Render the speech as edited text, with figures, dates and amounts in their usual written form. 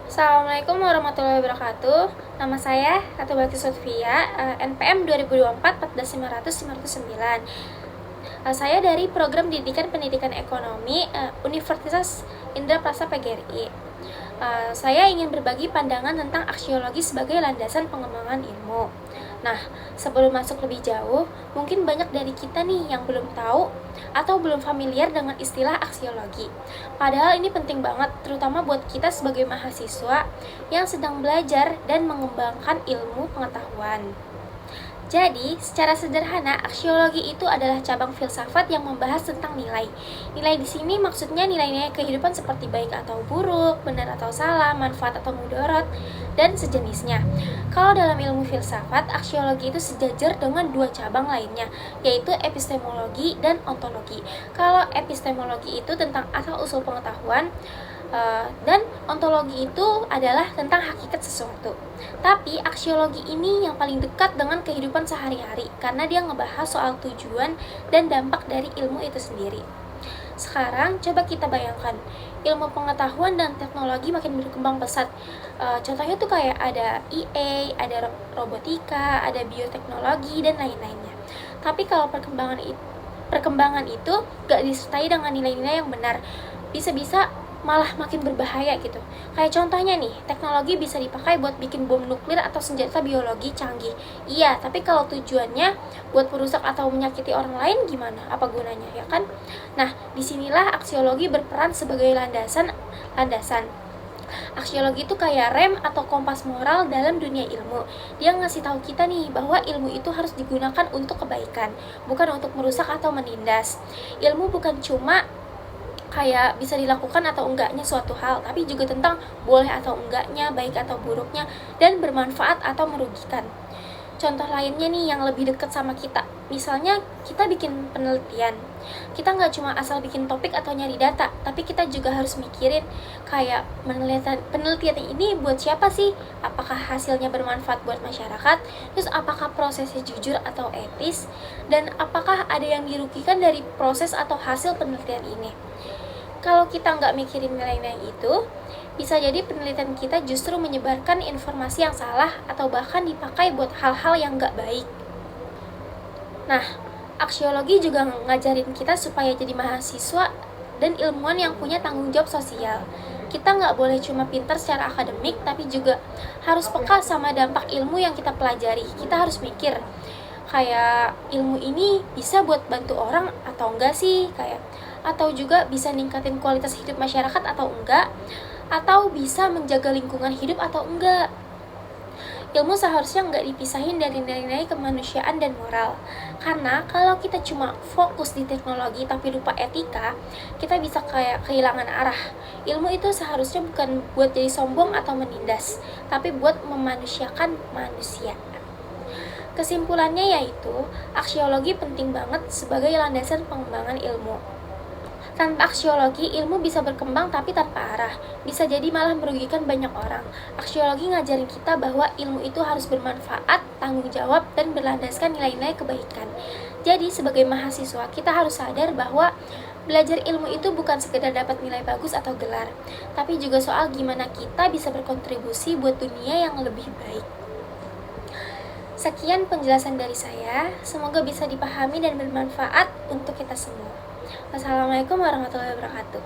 Assalamualaikum warahmatullahi wabarakatuh. Nama saya Ratu Bakti Sofia, NPM 2024 14500 Saya dari Program Pendidikan Ekonomi Universitas Indra Prasta PGRI. Saya ingin berbagi pandangan tentang aksiologi sebagai landasan pengembangan ilmu. Nah, sebelum masuk lebih jauh, mungkin banyak dari kita nih yang belum tahu atau belum familiar dengan istilah aksiologi. Padahal ini penting banget, terutama buat kita sebagai mahasiswa yang sedang belajar dan mengembangkan ilmu pengetahuan. Jadi, secara sederhana, aksiologi itu adalah cabang filsafat yang membahas tentang nilai. Nilai di sini maksudnya nilai-nilai kehidupan seperti baik atau buruk, benar atau salah, manfaat atau mudarat, dan sejenisnya. Kalau dalam ilmu filsafat, aksiologi itu sejajar dengan dua cabang lainnya, yaitu epistemologi dan ontologi. Kalau epistemologi itu tentang asal-usul pengetahuan, dan ontologi itu adalah tentang hakikat sesuatu. Tapi aksiologi ini yang paling dekat dengan kehidupan sehari-hari karena dia ngebahas soal tujuan dan dampak dari ilmu itu sendiri. Sekarang coba kita bayangkan, ilmu pengetahuan dan teknologi makin berkembang pesat. Contohnya tuh kayak ada EA, ada robotika, ada bioteknologi dan lain-lainnya. Tapi kalau perkembangan itu gak disertai dengan nilai-nilai yang benar, bisa-bisa malah makin berbahaya gitu. Kayak contohnya nih, teknologi bisa dipakai buat bikin bom nuklir atau senjata biologi canggih. Iya, tapi kalau tujuannya buat merusak atau menyakiti orang lain gimana? Apa gunanya, ya kan? Nah, disinilah aksiologi berperan sebagai landasan. Aksiologi itu kayak rem atau kompas moral dalam dunia ilmu. Dia ngasih tahu kita nih bahwa ilmu itu harus digunakan untuk kebaikan, bukan untuk merusak atau menindas. Ilmu bukan cuma kayak bisa dilakukan atau enggaknya suatu hal, tapi juga tentang boleh atau enggaknya, baik atau buruknya, dan bermanfaat atau merugikan. Contoh lainnya nih yang lebih dekat sama kita, misalnya kita bikin penelitian, kita nggak cuma asal bikin topik atau nyari data, tapi kita juga harus mikirin kayak penelitian ini buat siapa sih, apakah hasilnya bermanfaat buat masyarakat, terus apakah prosesnya jujur atau etis, dan apakah ada yang dirugikan dari proses atau hasil penelitian ini. Kalau kita nggak mikirin nilai-nilai itu, bisa jadi penelitian kita justru menyebarkan informasi yang salah atau bahkan dipakai buat hal-hal yang nggak baik. Nah, aksiologi juga ngajarin kita supaya jadi mahasiswa dan ilmuwan yang punya tanggung jawab sosial. Kita nggak boleh cuma pintar secara akademik, tapi juga harus peka sama dampak ilmu yang kita pelajari. Kita harus mikir, kayak ilmu ini bisa buat bantu orang atau enggak sih, atau juga bisa ningkatin kualitas hidup masyarakat atau enggak, atau bisa menjaga lingkungan hidup atau enggak. Ilmu seharusnya nggak dipisahin dari nilai-nilai kemanusiaan dan moral, karena kalau kita cuma fokus di teknologi tapi lupa etika, kita bisa kayak kehilangan arah. Ilmu itu seharusnya bukan buat jadi sombong atau menindas, tapi buat memanusiakan manusia. Kesimpulannya yaitu, aksiologi penting banget sebagai landasan pengembangan ilmu. Tanpa aksiologi, ilmu bisa berkembang tapi tanpa arah. Bisa jadi malah merugikan banyak orang. Aksiologi ngajarin kita bahwa ilmu itu harus bermanfaat, tanggung jawab, dan berlandaskan nilai-nilai kebaikan. Jadi, sebagai mahasiswa, kita harus sadar bahwa belajar ilmu itu bukan sekedar dapat nilai bagus atau gelar, tapi juga soal gimana kita bisa berkontribusi buat dunia yang lebih baik. Sekian penjelasan dari saya, semoga bisa dipahami dan bermanfaat untuk kita semua. Wassalamualaikum warahmatullahi wabarakatuh.